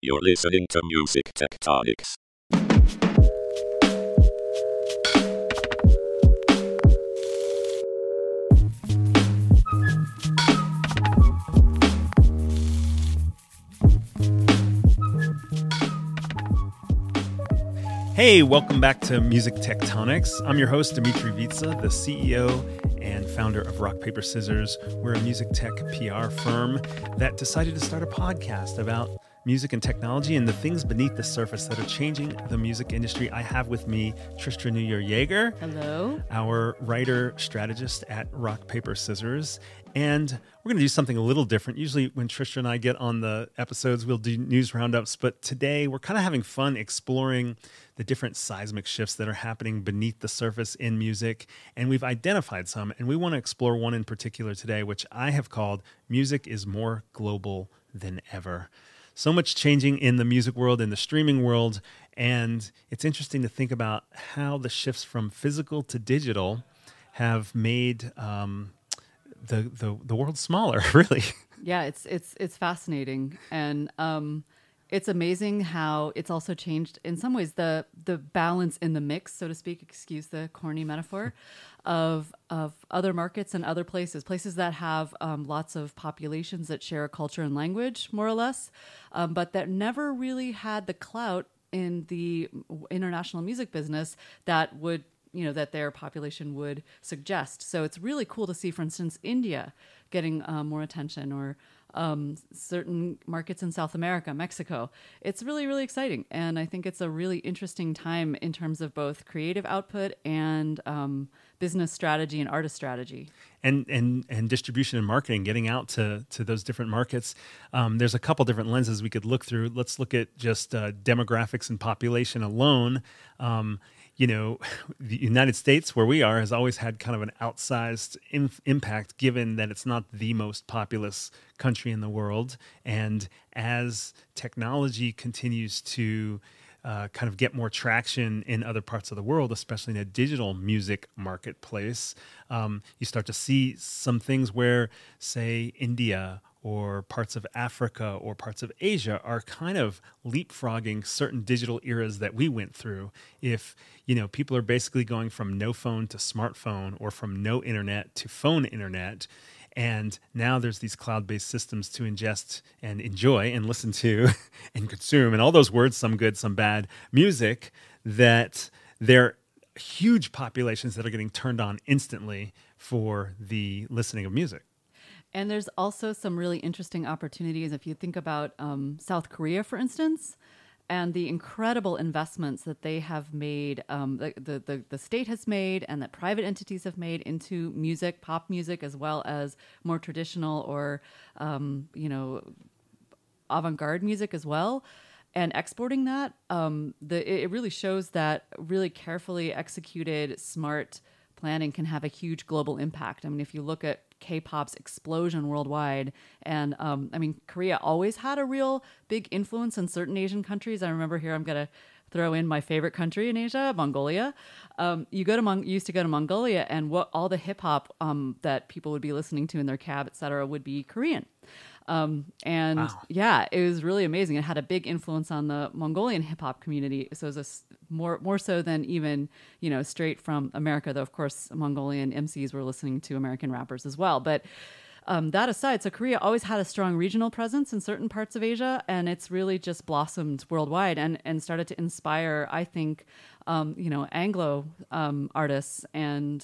You're listening to Music Tectonics. Hey, welcome back to Music Tectonics. I'm your host, Dmitri Vietze, the CEO and founder of Rock, Paper, Scissors. We're a music tech PR firm that decided to start a podcast about music and technology and the things beneath the surface that are changing the music industry. I have with me Tristra Newyear Yeager. Hello. Our writer strategist at Rock, Paper, Scissors. And we're going to do something a little different. Usually when Tristra and I get on the episodes, we'll do news roundups. But today we're kind of having fun exploring the different seismic shifts that are happening beneath the surface in music. And we've identified some, and we want to explore one in particular today, which I have called Music is More Global Than Ever. So much changing in the music world, in the streaming world, and it's interesting to think about how the shifts from physical to digital have made the world smaller, really. Yeah, it's fascinating, and it's amazing how it's also changed in some ways the balance in the mix, so to speak. Excuse the corny metaphor, of other markets and other places that have lots of populations that share a culture and language, more or less, but that never really had the clout in the international music business that would, that their population would suggest. So it's really cool to see, for instance, India getting more attention, or certain markets in South America, Mexico. It's really, really exciting. And I think it's a really interesting time in terms of both creative output and business strategy and artist strategy. And distribution and marketing, getting out to those different markets. There's a couple different lenses we could look through. Let's look at just demographics and population alone. The United States, where we are, has always had kind of an outsized impact, given that it's not the most populous country in the world. And as technology continues to kind of get more traction in other parts of the world, especially in a digital music marketplace, you start to see some things where, say, India or parts of Africa or parts of Asia are kind of leapfrogging certain digital eras that we went through. If, people are basically going from no phone to smartphone, or from no internet to phone internet, and now there's these cloud-based systems to ingest and enjoy and listen to and consume, and all those words, some good, some bad, music, that they're huge populations that are getting turned on instantly for the listening of music. And there's also some really interesting opportunities if you think about South Korea, for instance, and the incredible investments that they have made, the state has made, and that private entities have made into music, pop music, as well as more traditional or, avant-garde music as well. And exporting that, it really shows that really carefully executed, smart planning can have a huge global impact. I mean, if you look at K-pop's explosion worldwide, and Korea always had a real big influence in certain Asian countries. I remember here, I'm going to throw in my favorite country in Asia, Mongolia. You used to go to Mongolia, and what all the hip hop that people would be listening to in their cab, etc., would be Korean. Wow. Yeah, it was really amazing. It had a big influence on the Mongolian hip hop community. So it was more so than even, straight from America, though of course Mongolian MCs were listening to American rappers as well. But that aside, so Korea always had a strong regional presence in certain parts of Asia, and it's really just blossomed worldwide and started to inspire, I think, Anglo artists and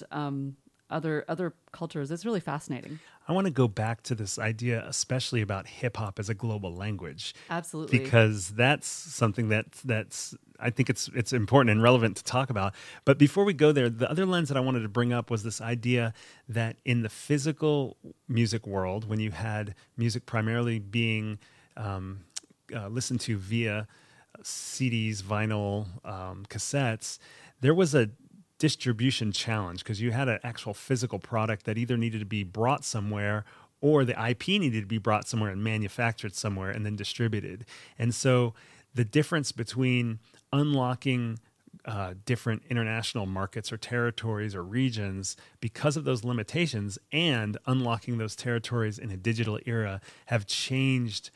other cultures. It's really fascinating. I want to go back to this idea, especially about hip hop as a global language. Absolutely. Because that's something that's I think it's important and relevant to talk about. But before we go there, the other lens that I wanted to bring up was this idea that in the physical music world, when you had music primarily being listened to via CDs, vinyl, cassettes, there was a distribution challenge, because you had an actual physical product that either needed to be brought somewhere, or the IP needed to be brought somewhere and manufactured somewhere and then distributed. And so the difference between unlocking different international markets or territories or regions because of those limitations and unlocking those territories in a digital era have changed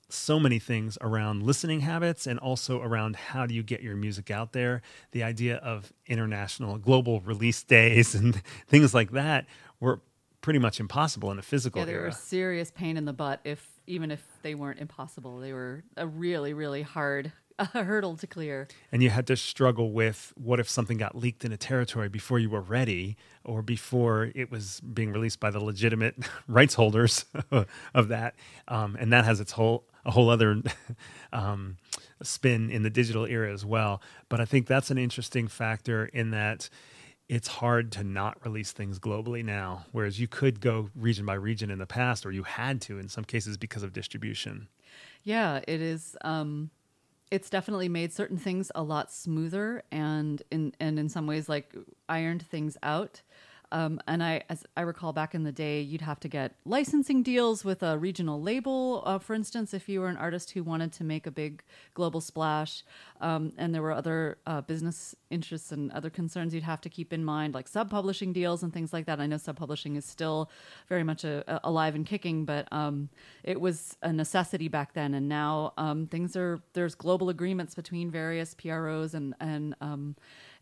so many things around listening habits and also around how do you get your music out there. The idea of international global release days and things like that were pretty much impossible in a physical Yeah, they were a era. serious pain in the butt. Even if they weren't impossible, they were a really, really hard hurdle to clear. And you had to struggle with what if something got leaked in a territory before you were ready or before it was being released by the legitimate rights holders of that. And that has a whole other spin in the digital era as well. But I think that's an interesting factor in that it's hard to not release things globally now, whereas you could go region by region in the past, or you had to in some cases because of distribution. Yeah, it is. It's definitely made certain things a lot smoother and in some ways like ironed things out. As I recall back in the day, you'd have to get licensing deals with a regional label, for instance, if you were an artist who wanted to make a big global splash. And there were other business interests and other concerns you'd have to keep in mind, like sub-publishing deals and things like that. I know sub-publishing is still very much alive and kicking, but it was a necessity back then. And now there's global agreements between various PROs and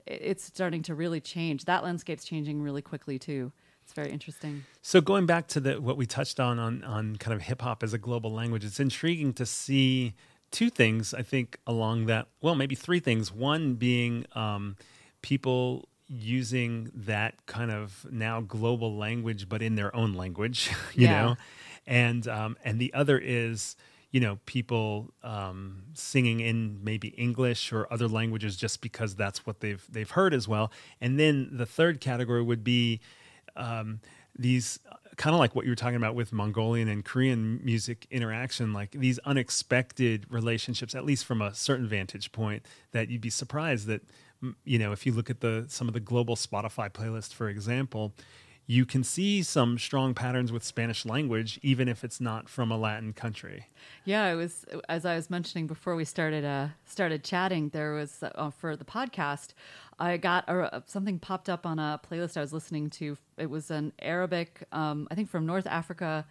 it's starting to really change. That landscape's changing really quickly too. It's very interesting. So going back to what we touched on kind of hip hop as a global language, it's intriguing to see two things, I think, along that, well, maybe three things. One being people using that kind of now global language, but in their own language, you know, and the other is, you know, people singing in maybe English or other languages just because that's what they've heard as well. And then the third category would be these kind of like what you were talking about with Mongolian and Korean music interaction, like these unexpected relationships, at least from a certain vantage point, that you'd be surprised that, you know, if you look at some of the global Spotify playlists, for example, you can see some strong patterns with Spanish language, even if it's not from a Latin country. Yeah, it was, as I was mentioning before we started chatting, there was, for the podcast, I got something popped up on a playlist I was listening to. It was an Arabic, I think from North Africa,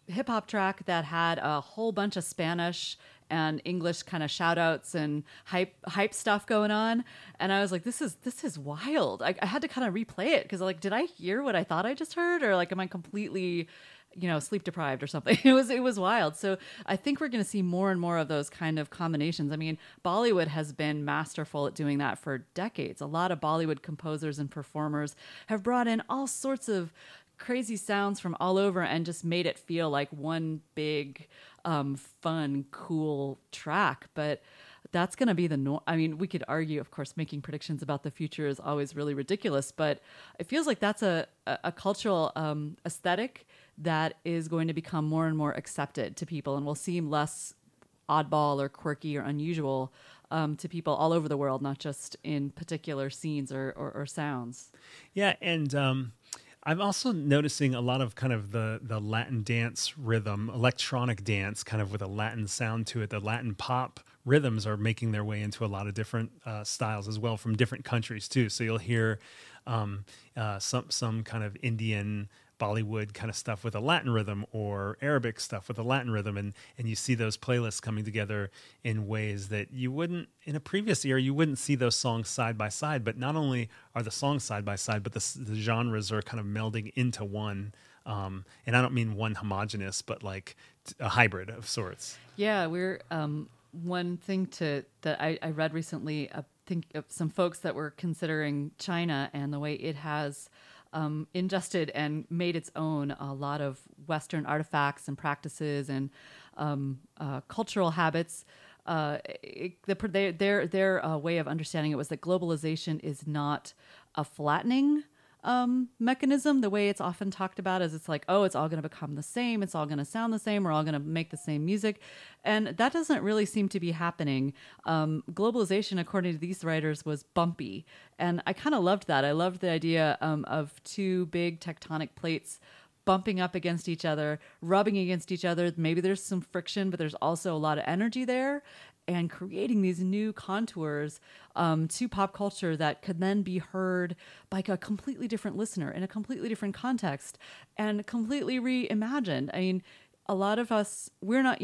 hip hop track that had a whole bunch of Spanish and English kind of shout outs and hype stuff going on. And I was like, this is wild. I had to kind of replay it because like, did I hear what I thought I just heard? Or like, am I completely, you know, sleep deprived or something? It was wild. So I think we're going to see more and more of those kind of combinations. I mean, Bollywood has been masterful at doing that for decades. A lot of Bollywood composers and performers have brought in all sorts of crazy sounds from all over and just made it feel like one big fun, cool track. But that's going to be the norm. I mean, we could argue, of course, making predictions about the future is always really ridiculous, but it feels like that's a cultural aesthetic that is going to become more and more accepted to people and will seem less oddball or quirky or unusual to people all over the world, not just in particular scenes or sounds. Yeah, and I'm also noticing a lot of kind of the Latin dance rhythm, electronic dance, kind of with a Latin sound to it. The Latin pop rhythms are making their way into a lot of different styles as well from different countries too. So you'll hear some kind of Indian Bollywood kind of stuff with a Latin rhythm or Arabic stuff with a Latin rhythm. And you see those playlists coming together in ways that you wouldn't, in a previous era, you wouldn't see those songs side by side. But not only are the songs side by side, but the genres are kind of melding into one. And I don't mean one homogeneous, but like a hybrid of sorts. Yeah, we're one thing that I read recently, I think of some folks that were considering China and the way it has ingested and made its own a lot of Western artifacts and practices and cultural habits. Their way of understanding it was that globalization is not a flattening mechanism. The way it's often talked about is it's like, oh, it's all going to become the same. It's all going to sound the same. We're all going to make the same music. And that doesn't really seem to be happening. Globalization, according to these writers, was bumpy. And I kind of loved that. I loved the idea of two big tectonic plates bumping up against each other, rubbing against each other. Maybe there's some friction, but there's also a lot of energy there, and creating these new contours to pop culture that could then be heard by a completely different listener in a completely different context and completely reimagined. I mean, a lot of us, we're not,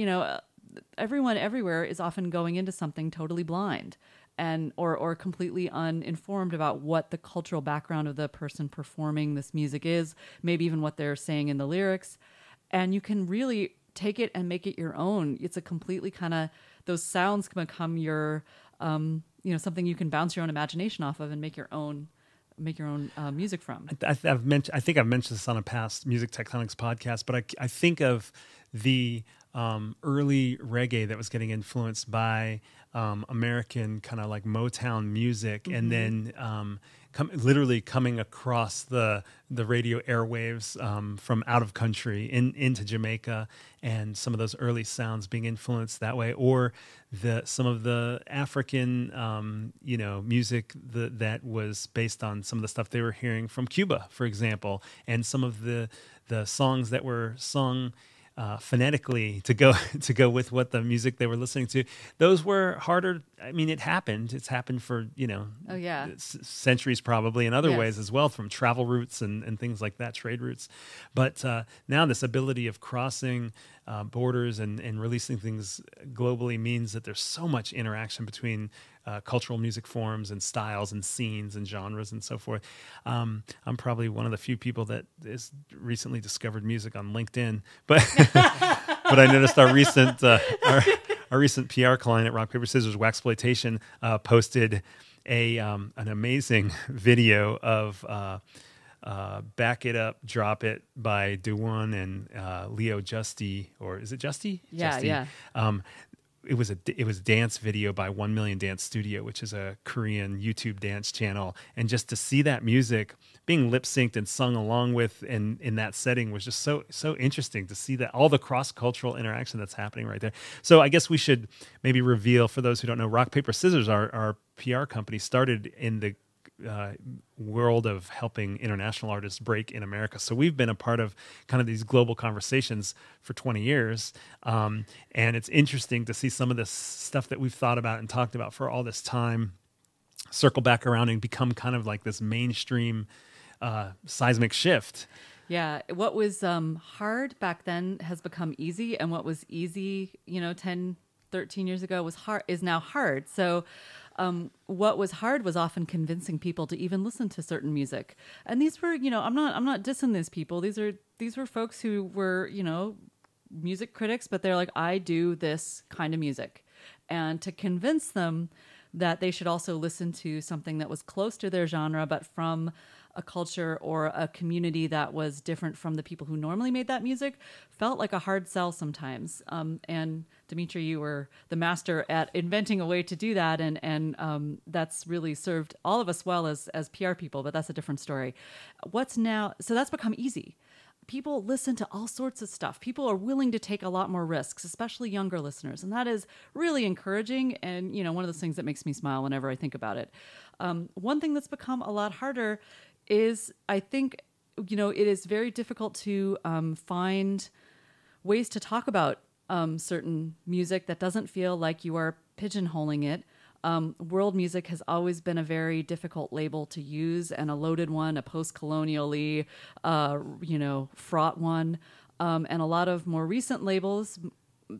everyone everywhere is often going into something totally blind and or completely uninformed about what the cultural background of the person performing this music is, maybe even what they're saying in the lyrics. And you can really take it and make it your own. It's a completely kind of, those sounds can become your, something you can bounce your own imagination off of and make your own music from. I think I've mentioned this on a past Music Tectonics podcast, but I think of the early reggae that was getting influenced by American kind of like Motown music, and then literally coming across the radio airwaves from out of country into Jamaica, and some of those early sounds being influenced that way, or some of the African music that was based on some of the stuff they were hearing from Cuba, for example, and some of the songs that were sung phonetically to go with what the music they were listening to. Those were harder. I mean, it happened. It's happened for centuries probably in other ways as well, from travel routes and things like that, trade routes. But now this ability of crossing borders and releasing things globally means that there's so much interaction between cultural music forms and styles and scenes and genres and so forth. I'm probably one of the few people that has recently discovered music on LinkedIn, but but I noticed our recent PR client at Rock Paper Scissors Waxploitation posted an amazing video of Back It Up, Drop It by Dewan and Leo Justy, or is it Justy? Yeah, Justy. yeah. It was a dance video by 1 Million Dance Studio, which is a Korean YouTube dance channel, and just to see that music being lip synced and sung along with in that setting was just so interesting to see that all the cross cultural interaction that's happening right there. So I guess we should maybe reveal, for those who don't know, Rock Paper Scissors, our PR company, started in the world of helping international artists break in America. So we've been a part of kind of these global conversations for 20 years. And it's interesting to see some of this stuff that we've thought about and talked about for all this time circle back around and become kind of like this mainstream seismic shift. Yeah. What was hard back then has become easy, and what was easy, 10, 13 years ago is now hard. So what was hard was often convincing people to even listen to certain music. And these were, I'm not dissing these people. These were folks who were, music critics, but they're like, I do this kind of music. And to convince them that they should also listen to something that was close to their genre, but from a culture or a community that was different from the people who normally made that music, felt like a hard sell sometimes. And Dmitri, you were the master at inventing a way to do that, and that's really served all of us well as PR people, but that's a different story. So that's become easy. People listen to all sorts of stuff. People are willing to take a lot more risks, especially younger listeners. And that is really encouraging. And, one of those things that makes me smile whenever I think about it. One thing that's become a lot harder is, I think, it is very difficult to find ways to talk about certain music that doesn't feel like you are pigeonholing it. World music has always been a very difficult label to use, and a loaded one, a post-colonially, fraught one. And a lot of more recent labels,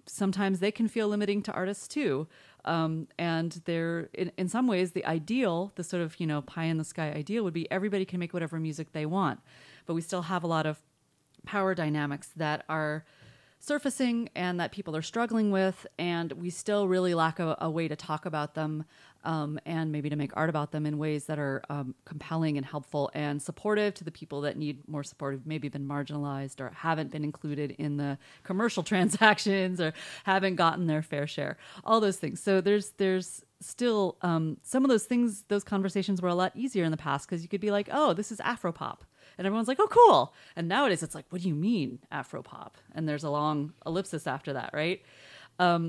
sometimes they can feel limiting to artists too. And they're, in some ways, the ideal, the sort of, pie in the sky ideal would be everybody can make whatever music they want. But we still have a lot of power dynamics that are surfacing and that people are struggling with, and we still really lack a way to talk about them and maybe to make art about them in ways that are compelling and helpful and supportive to the people that need more support, who've maybe been marginalized or haven't been included in the commercial transactions or haven't gotten their fair share, all those things. So there's still some of those things, those conversations were a lot easier in the past, because you could be like, oh, this is Afropop. And everyone's like, oh, cool. And nowadays it's like, what do you mean Afropop? And there's a long ellipsis after that, right?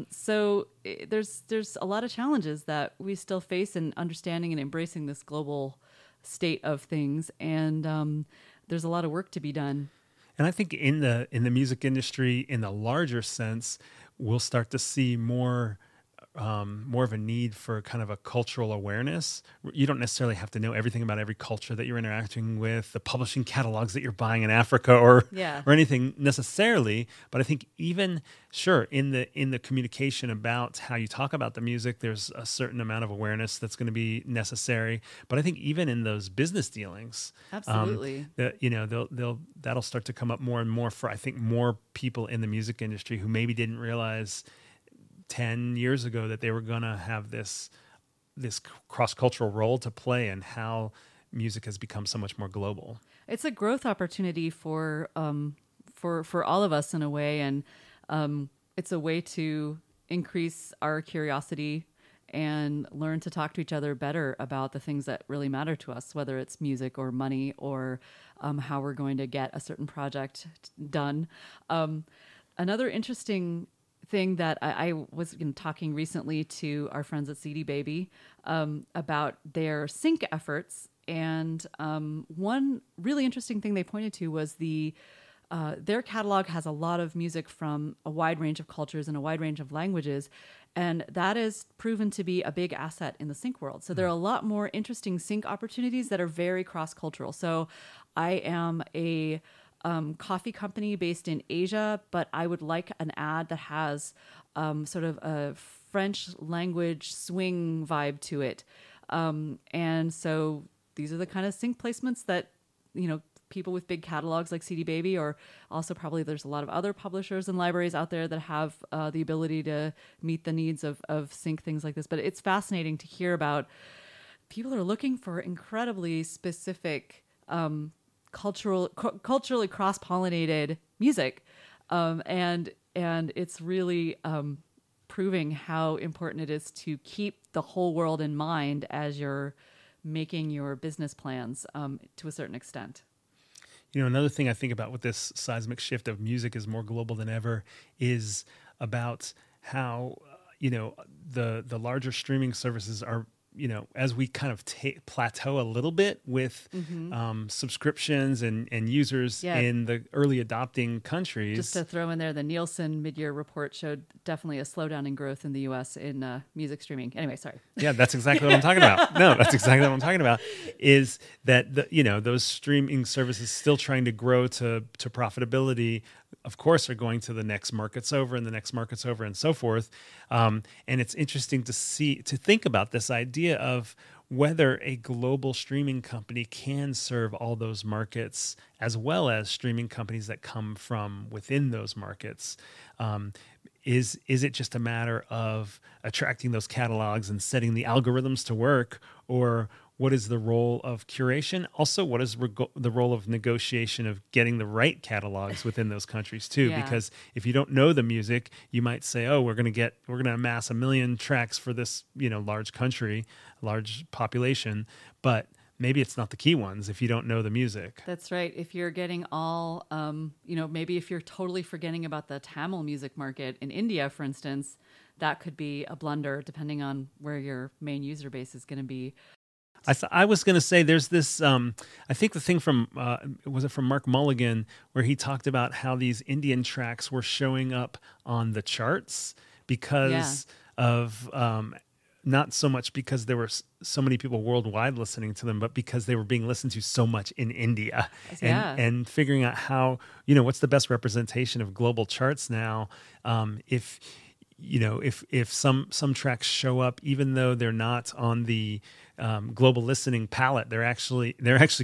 So there's a lot of challenges that we still face in understanding and embracing this global state of things. And there's a lot of work to be done. And I think in the music industry, in the larger sense, we'll start to see more more of a need for kind of a cultural awareness. You don't necessarily have to know everything about every culture that you're interacting with, the publishing catalogs that you're buying in Africa or anything necessarily. But I think even in the communication about how you talk about the music, there's a certain amount of awareness that's going to be necessary. But I think even in those business dealings, absolutely, that'll start to come up more and more for, I think, more people in the music industry who maybe didn't realize 10 years ago that they were going to have this cross-cultural role to play, and how music has become so much more global. It's a growth opportunity for all of us in a way, and it's a way to increase our curiosity and learn to talk to each other better about the things that really matter to us, whether it's music or money or how we're going to get a certain project done. Another interesting thing that I was talking recently to our friends at CD Baby about their sync efforts, and one really interesting thing they pointed to was their catalog has a lot of music from a wide range of cultures and a wide range of languages, and that is proven to be a big asset in the sync world. So there are a lot more interesting sync opportunities that are very cross-cultural. So I am a coffee company based in Asia, but I would like an ad that has sort of a French language swing vibe to it. And so these are the kind of sync placements that, people with big catalogs like CD Baby, or also probably there's a lot of other publishers and libraries out there that have the ability to meet the needs of sync things like this. But it's fascinating to hear about people are looking for incredibly specific culturally cross-pollinated music, and it's really proving how important it is to keep the whole world in mind as you're making your business plans to a certain extent. Another thing I think about with this seismic shift of music is more global than ever is about how the larger streaming services are, as we kind of plateau a little bit with subscriptions and users in the early adopting countries. Just to throw in there, the Nielsen mid-year report showed definitely a slowdown in growth in the U.S. in music streaming. Anyway, sorry. Yeah, that's exactly what I'm talking about. No, that's exactly what I'm talking about, is that those streaming services still trying to grow to profitability, of course, are going to the next markets over and the next markets over and so forth. And it's interesting to think about this idea of whether a global streaming company can serve all those markets as well as streaming companies that come from within those markets. Is it just a matter of attracting those catalogs and setting the algorithms to work, or what is the role of curation? Also, what is the role of negotiation of getting the right catalogs within those countries too? Yeah. Because if you don't know the music, you might say, "Oh, we're going to amass 1 million tracks for this, large country, large population," but maybe it's not the key ones if you don't know the music. That's right. If you're getting all, maybe if you're totally forgetting about the Tamil music market in India, for instance, that could be a blunder depending on where your main user base is going to be. I was going to say there's this, I think the thing from, was it from Mark Mulligan, where he talked about how these Indian tracks were showing up on the charts because of, not so much because there were so many people worldwide listening to them, but because they were being listened to so much in India. And figuring out how, what's the best representation of global charts now, if some tracks show up, even though they're not on the global listening palette, they're actually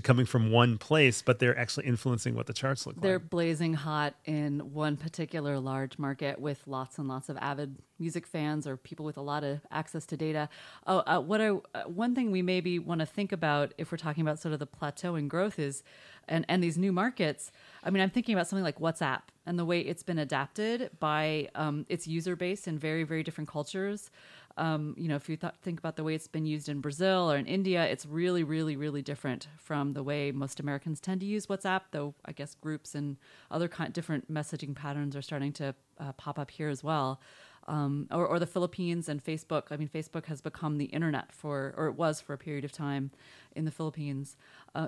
coming from one place, but they're actually influencing what the charts look like. They're blazing hot in one particular large market with lots and lots of avid music fans or people with a lot of access to data. One thing we maybe want to think about if we're talking about sort of the plateau in growth is, and these new markets. I mean, I'm thinking about something like WhatsApp and the way it's been adapted by its user base in very, very different cultures. If you think about the way it's been used in Brazil or in India, it's really, really, really different from the way most Americans tend to use WhatsApp, though I guess groups and other different messaging patterns are starting to pop up here as well. Or the Philippines and Facebook. I mean, Facebook has become the internet or it was for a period of time in the Philippines.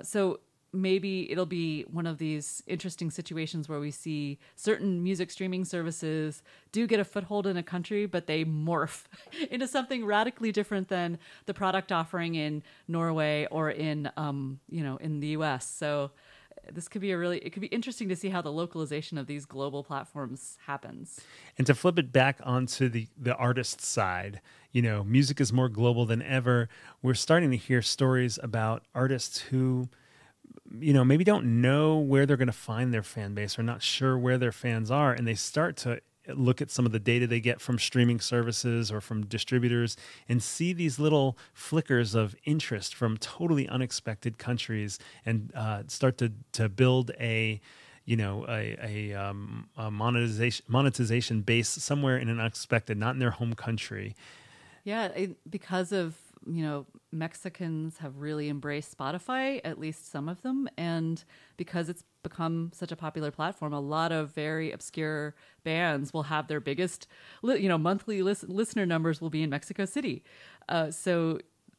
So maybe it'll be one of these interesting situations where we see certain music streaming services do get a foothold in a country, but they morph into something radically different than the product offering in Norway or in, in the US. So this could be it could be interesting to see how the localization of these global platforms happens. And to flip it back onto the artist side, music is more global than ever. We're starting to hear stories about artists who, maybe don't know where they're going to find their fan base or not sure where their fans are. And they start to look at some of the data they get from streaming services or from distributors and see these little flickers of interest from totally unexpected countries and start to build a monetization base somewhere in an unexpected, not in their home country. Yeah, because of, Mexicans have really embraced Spotify, at least some of them. And because it's become such a popular platform, a lot of very obscure bands will have their biggest, monthly listener numbers will be in Mexico City. So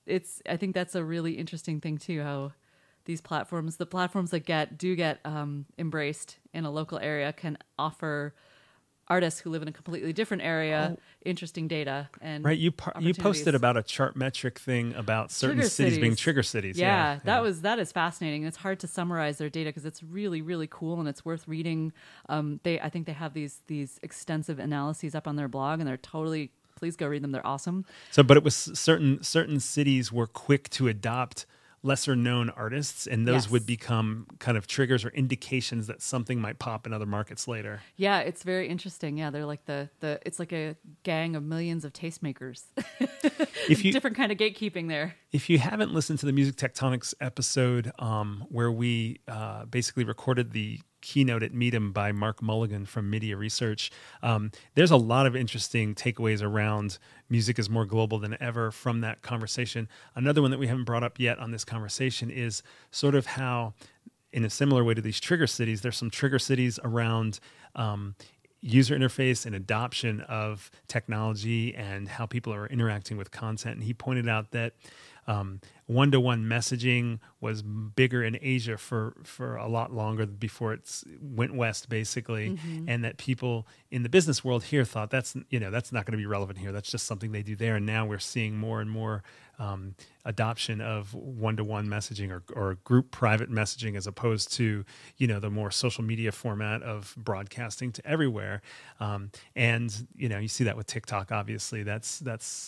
I think that's a really interesting thing too, how these platforms, the platforms that do get embraced in a local area can offer artists who live in a completely different area interesting data and right. You posted about a Chartmetric thing about certain cities being trigger cities. Yeah, that is fascinating. It's hard to summarize their data because it's really, really cool and it's worth reading. I think they have these extensive analyses up on their blog, and please go read them. They're awesome. So, but it was certain cities were quick to adopt lesser known artists, and those would become kind of triggers or indications that something might pop in other markets later. Yeah, it's very interesting. Yeah, they're like it's like a gang of millions of tastemakers. Different kind of gatekeeping there. If you haven't listened to the Music Tectonics episode where we basically recorded the keynote at Meetum by Mark Mulligan from Media Research, there's a lot of interesting takeaways around music is more global than ever from that conversation. Another one that we haven't brought up yet on this conversation is sort of how, in a similar way to these trigger cities, there's some trigger cities around user interface and adoption of technology and how people are interacting with content. And he pointed out that one-to-one messaging was bigger in Asia for a lot longer before it went west, basically, and that people in the business world here thought that's not going to be relevant here. That's just something they do there. And now we're seeing more and more adoption of one-to-one messaging or group private messaging as opposed to the more social media format of broadcasting to everywhere. And you see that with TikTok. Obviously, that's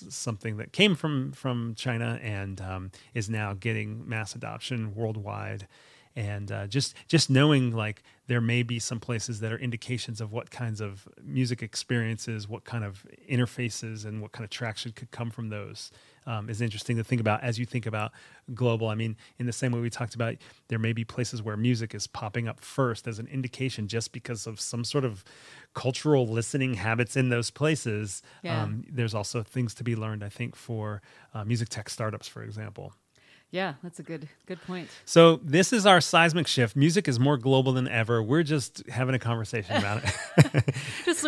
something that came from China and is now getting mass adoption worldwide. And just knowing like there may be some places that are indications of what kinds of music experiences, what kind of interfaces, and what kind of traction could come from those is interesting to think about as you think about global. I mean, in the same way we talked about, there may be places where music is popping up first as an indication just because of some sort of cultural listening habits in those places. Yeah. There's also things to be learned, I think, for music tech startups, for example. Yeah, that's a good point. So this is our seismic shift. Music is more global than ever. We're just having a conversation about it.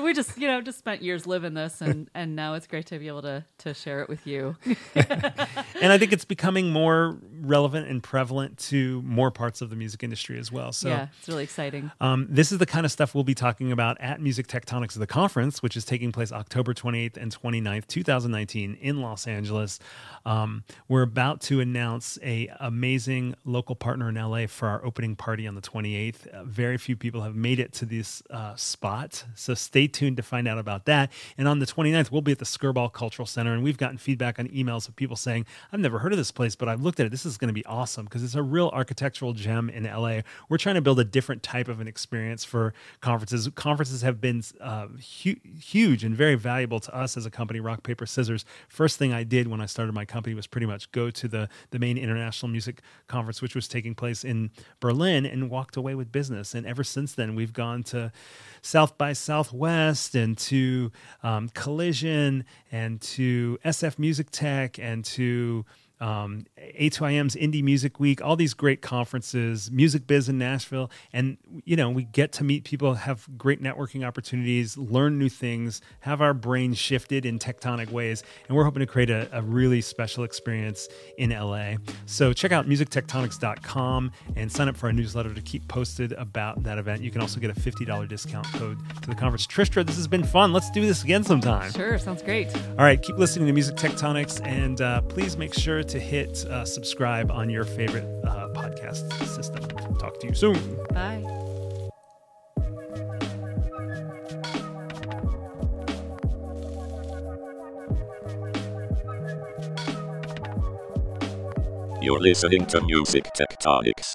We just spent years living this, and now it's great to be able to share it with you. And I think it's becoming more relevant and prevalent to more parts of the music industry as well. So yeah, it's really exciting. This is the kind of stuff we'll be talking about at Music Tectonics, the conference, which is taking place October 28th and 29th, 2019 in Los Angeles. We're about to announce a amazing local partner in LA for our opening party on the 28th. Very few people have made it to this spot, so stay tuned to find out about that. And on the 29th, we'll be at the Skirball Cultural Center, and we've gotten feedback on emails of people saying, I've never heard of this place, but I've looked at it. This is going to be awesome because it's a real architectural gem in LA. We're trying to build a different type of an experience for conferences. Conferences have been huge and very valuable to us as a company, Rock, Paper, Scissors. First thing I did when I started my company was pretty much go to the main international music conference, which was taking place in Berlin, and walked away with business. And ever since then, we've gone to South by Southwest and to Collision and to SF Music Tech and to A2IM's Indie Music Week, all these great conferences, Music Biz in Nashville. And, we get to meet people, have great networking opportunities, learn new things, have our brains shifted in tectonic ways. And we're hoping to create a really special experience in LA. So check out musictectonics.com and sign up for our newsletter to keep posted about that event. You can also get a $50 discount code to the conference. Tristra, this has been fun. Let's do this again sometime. Sure, sounds great. All right, keep listening to Music Tectonics, and please make sure to hit subscribe on your favorite podcast system. Talk to you soon. Bye. You're listening to Music Tectonics.